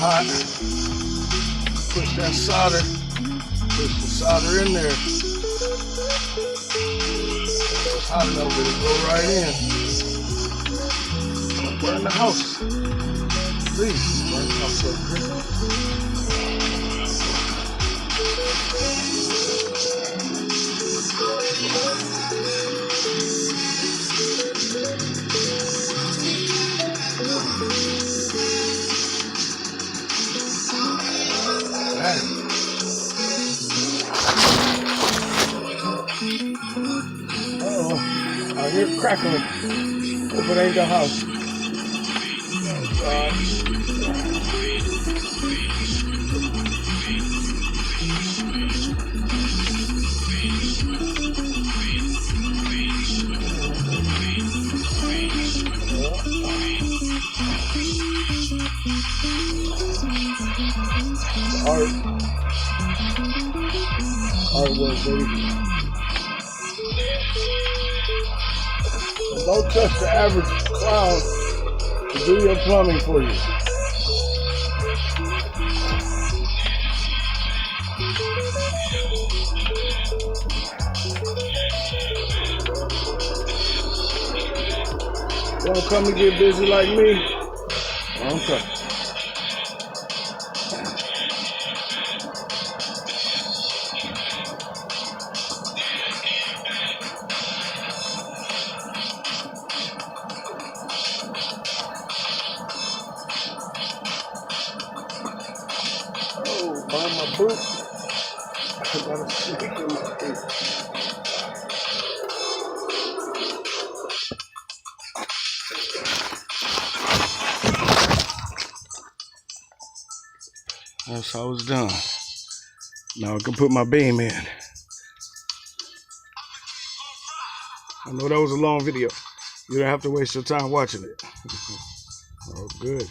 hot. Push that solder. Push the solder in there. It's hot enough that it'll go right in. Burn the house. Please, burn the house up. Uh-oh, I hear crackling. Hope it ain't the house. Oh, God. Artwork, baby. Don't trust the average clown to do your plumbing for you. Don't come and get busy like me. Don't come. Oh, by my boot. I got a stick in my feet. That's how it's done. Now I can put my beam in. I know that was a long video. You don't have to waste your time watching it. Oh, good.